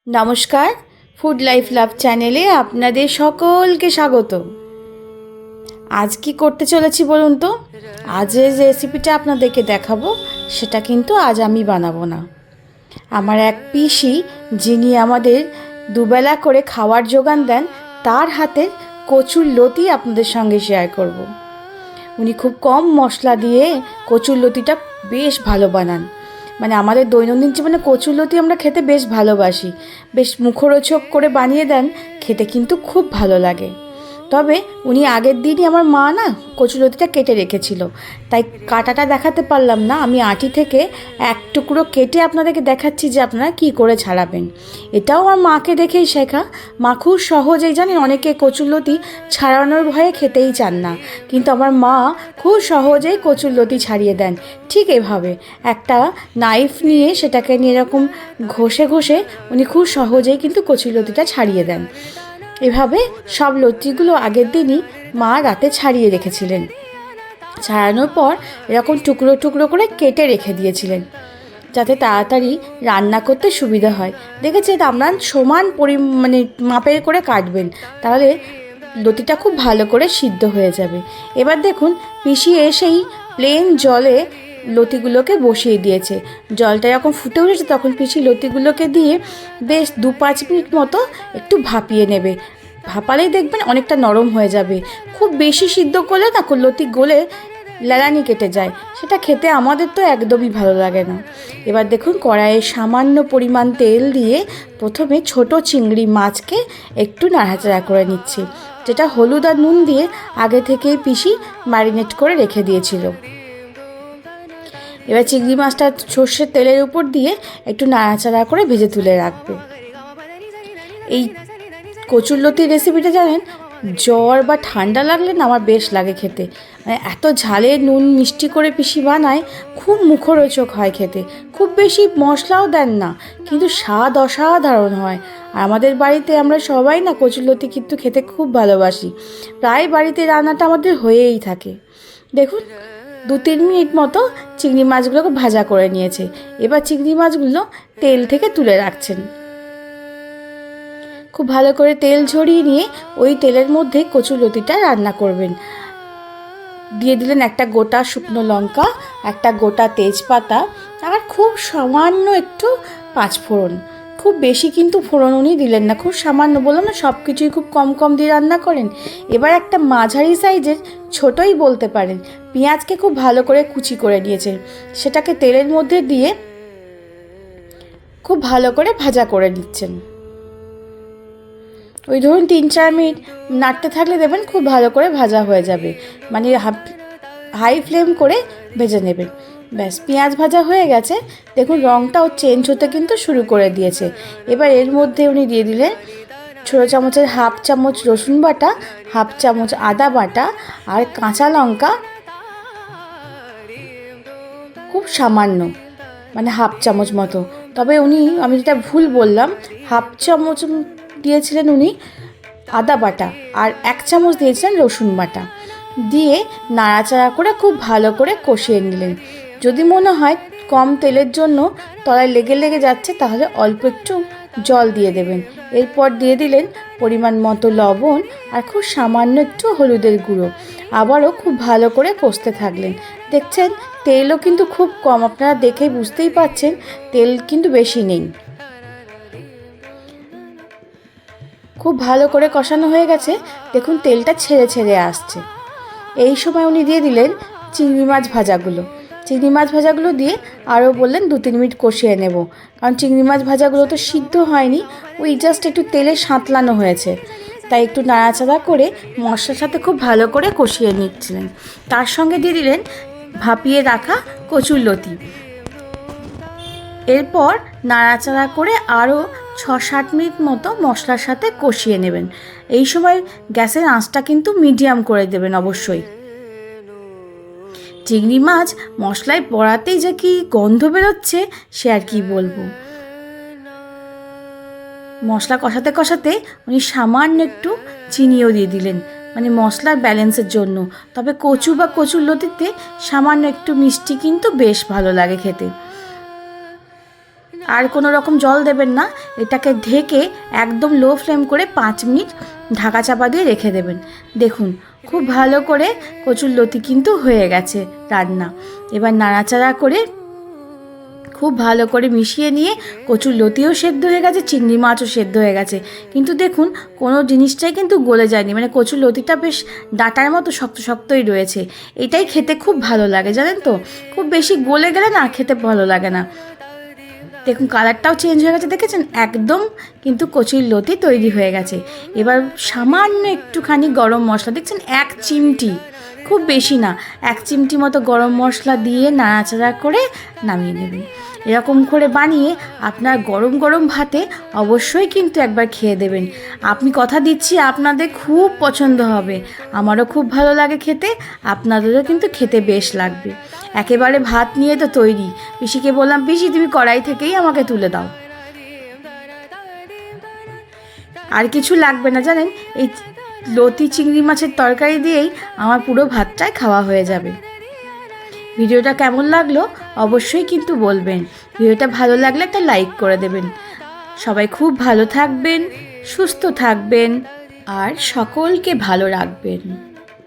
নমস্কার, food life love চ্যানেলে আপনাদের সকলকে স্বাগত। আজ কি করতে চলেছি বলুন তো? আজের রেসিপিটা আপনাদেরকে দেখাবো, সেটা কিন্তু আজ আমি বানাবো না। আমার এক পিসি, যিনি আমাদের দুবেলা করে খাওয়ার জোগান দেন, তার হাতের কচুর লতি আপনাদের সঙ্গে শেয়ার করব। উনি খুব কম মশলা দিয়ে কচুর লতিটা বেশ ভালো বানান। মানে আমাদের দৈনন্দিন জীবনে কচুরলতি আমরা খেতে বেশ ভালোবাসি, বেশ মুখরোচক করে বানিয়ে দেন, খেতে কিন্তু খুব ভালো লাগে। তবে উনি আগের দিনই আমার মা না কচুরলতিটা কেটে রেখেছিল, তাই কাটাটা দেখাতে পারলাম না। আমি আটি থেকে এক টুকরো কেটে আপনাদেরকে দেখাচ্ছি যে আপনারা কী করে ছাড়াবেন। এটাও আমার মাকে দেখেই শেখা। মা খুব সহজেই, জানেন, অনেকে কচুরলতি ছাড়ানোর ভয়ে খেতেই চান না, কিন্তু আমার মা খুব সহজেই কচুরলতি ছাড়িয়ে দেন। ঠিক এভাবে একটা নাইফ নিয়ে সেটাকে নিয়ে এরকম ঘষে ঘষে উনি খুব সহজেই কিন্তু কচুরলতিটা ছাড়িয়ে দেন। এভাবে সব লতিগুলো আগের দিনই মা রাতে ছাড়িয়ে রেখেছিলেন। ছাড়ানোর পর এরকম টুকরো টুকরো করে কেটে রেখে দিয়েছিলেন, যাতে তাড়াতাড়ি রান্না করতে সুবিধা হয়। দেখেছেন, আপনার সমান মানে মাপের করে কাটবেন, তাহলে লতিটা খুব ভালো করে সিদ্ধ হয়ে যাবে। এবার দেখুন, পিষি এসেই প্লেন জলে লতিগুলোকে বসিয়ে দিয়েছে। জলটা যখন ফুটে উঠেছে তখন পিসি লতিগুলোকে দিয়ে বেশ 2-5 মিনিট মতো একটু ভাপিয়ে নেবে। ভাপালেই দেখবেন অনেকটা নরম হয়ে যাবে। খুব বেশি সিদ্ধ করলে না লতি গলে লেলানি কেটে যায়, সেটা খেতে আমাদের তো একদমই ভালো লাগে না। এবার দেখুন, কড়াইয়ে সামান্য পরিমাণ তেল দিয়ে প্রথমে ছোট চিংড়ি মাছকে একটু নাড়াচাড়া করে নিচ্ছি, যেটা হলুদ আর নুন দিয়ে আগে থেকেই পিসি ম্যারিনেট করে রেখে দিয়েছিল। এবার চিংড়ি মাছটা সর্ষের তেলের উপর দিয়ে একটু নাড়াচাড়া করে ভেজে তুলে রাখবে। এই কচুরলতির রেসিপিটা জানেন, জ্বর বা ঠান্ডা লাগলে না আমার বেশ লাগে খেতে। মানে এত ঝালে নুন মিষ্টি করে পিসি বানায়, খুব মুখরোচক হয় খেতে। খুব বেশি মশলাও দেন না, কিন্তু স্বাদ অসাধারণ হয়। আর আমাদের বাড়িতে আমরা সবাই না কচুরলতি কিন্তু খেতে খুব ভালোবাসি। প্রায় বাড়িতে রান্নাটা আমাদের হয়েই থাকে। দেখুন, 2-3 মিনিট মতো চিংড়ি মাছগুলোকে ভাজা করে নিয়েছে। এবার চিংড়ি মাছগুলো তেল থেকে তুলে রাখছেন। খুব ভালো করে তেল ঝরিয়ে নিয়ে ওই তেলের মধ্যে কচুরলতিটা রান্না করবেন। দিয়ে দিলেন একটা গোটা শুকনো লঙ্কা, একটা গোটা তেজপাতা, আর খুব সামান্য একটু পাঁচফোড়ন। খুব বেশি কিন্তু ফোড়ন উনি দিলেন না, খুব সামান্য। বললাম না, সব কিছুই খুব কম কম দিয়ে রান্না করেন। এবার একটা মাঝারি সাইজের, ছোটই বলতে পারেন, পেঁয়াজকে খুব ভালো করে কুচি করে নিয়েছেন। সেটাকে তেলের মধ্যে দিয়ে খুব ভালো করে ভাজা করে নিচ্ছেন। ওই ধরুন 3-4 মিনিট নাড়তে থাকলে দেবেন খুব ভালো করে ভাজা হয়ে যাবে। মানে হাই ফ্লেম করে ভেজে নেবেন। ব্যাস, পেঁয়াজ ভাজা হয়ে গেছে। দেখুন, রঙটাও চেঞ্জ হতে কিন্তু শুরু করে দিয়েছে। এবার এর মধ্যে উনি দিয়ে দিলেন ছোটো চামচের 1/2 চামচ রসুন বাটা, 1/2 চামচ আদা বাটা, আর কাঁচা লঙ্কা খুব সামান্য, মানে 1/2 চামচ মতো। তবে আমি যেটা ভুল বললাম, 1/2 চামচ দিয়েছিলেন উনি আদা বাটা, আর 1 চামচ দিয়েছিলেন রসুন বাটা। দিয়ে নাড়াচাড়া করে খুব ভালো করে কষিয়ে নিলেন। যদি মনে হয় কম তেলের জন্য তলায় লেগে লেগে যাচ্ছে, তাহলে অল্প একটু জল দিয়ে দেবেন। এরপর দিয়ে দিলেন পরিমাণ মতো লবণ আর খুব সামান্য একটু হলুদের গুঁড়ো। আবারও খুব ভালো করে কষতে থাকলেন। দেখছেন, তেলও কিন্তু খুব কম, আপনারা দেখেই বুঝতেই পারছেন তেল কিন্তু বেশি নেই। খুব ভালো করে কষানো হয়ে গেছে। দেখুন, তেলটা ছেড়ে ছেড়ে আসছে। এই সময় উনি দিয়ে দিলেন চিংড়ি মাছ ভাজাগুলো। চিংড়ি মাছ ভাজাগুলো দিয়ে আরও বললেন 2-3 মিনিট কষিয়ে নেব, কারণ চিংড়ি মাছ ভাজাগুলো তো সিদ্ধ হয়নি, ওই জাস্ট একটু তেলে সাঁতলানো হয়েছে। তাই একটু নাড়াচাড়া করে মশলার সাথে খুব ভালো করে কষিয়ে নিচ্ছিলেন। তার সঙ্গে দিয়ে দিলেন ভাপিয়ে রাখা কচুরলতি। এরপর নাড়াচাড়া করে আরও 6-7 মিনিট মতো মশলার সাথে কষিয়ে নেবেন। এই সময় গ্যাসের আঁচটা কিন্তু মিডিয়াম করে দেবেন অবশ্যই। চিংড়ি মাছ মশলায় পড়াতেই যে কি গন্ধ বেরোচ্ছে, সে আর কি বলবো। মশলা কষাতে কষাতে উনি সামান্য একটু চিনিও দিয়ে দিলেন, মানে মশলার ব্যালেন্সের জন্য। তবে কচু বা কচুরলতিতে সামান্য একটু মিষ্টি কিন্তু বেশ ভালো লাগে খেতে। আর কোনো রকম জল দেবেন না। এটাকে ঢেকে একদম লো ফ্লেম করে 5 মিনিট ঢাকা চাপা দিয়ে রেখে দেবেন। দেখুন খুব ভালো করে কচুরলতি কিন্তু হয়ে গেছে রান্না। এবার নাড়াচাড়া করে খুব ভালো করে মিশিয়ে নিয়ে কচুরলতিও সেদ্ধ হয়ে গেছে, চিংড়ি মাছও সেদ্ধ হয়ে গেছে। কিন্তু দেখুন কোনো জিনিসটাই কিন্তু গলে যায়নি, মানে কচুরলতিটা বেশ ডাঁটার মতো শক্ত শক্তই রয়েছে। এটাই খেতে খুব ভালো লাগে জানেন তো, খুব বেশি গলে গেলে না খেতে ভালো লাগে না। দেখুন কালারটাও চেঞ্জ হয়ে গেছে, দেখেছেন? একদম কিন্তু কচুরলতি তৈরি হয়ে গেছে। এবার সামান্য একটুখানি গরম মশলা, দেখছেন 1 চিমটি, খুব বেশি না, 1 চিমটি মতো গরম মশলা দিয়ে নাড়াচাড়া করে নামিয়ে নেবেন। এরকম করে বানিয়ে আপনার গরম গরম ভাতে অবশ্যই কিন্তু একবার খেয়ে দেবেন। আমি কথা দিচ্ছি আপনাদের খুব পছন্দ হবে। আমারও খুব ভালো লাগে খেতে, আপনাদেরও কিন্তু খেতে বেশ লাগবে। একেবারে ভাত নিয়ে তো তৈরি। পিসিকে বললাম, পিসি তুমি কড়াই থেকেই আমাকে তুলে দাও, আর কিছু লাগবে না জানেন। এই লতি চিংড়ি মাছের তরকারি দিয়েই আমার পুরো ভাতটাই খাওয়া হয়ে যাবে। ভিডিওটা কেমন লাগলো অবশ্যই কিন্তু বলবেন। ভিডিওটা ভালো লাগলে একটা লাইক করে দেবেন। সবাই খুব ভালো থাকবেন, সুস্থ থাকবেন আর সকলকে ভালো রাখবেন।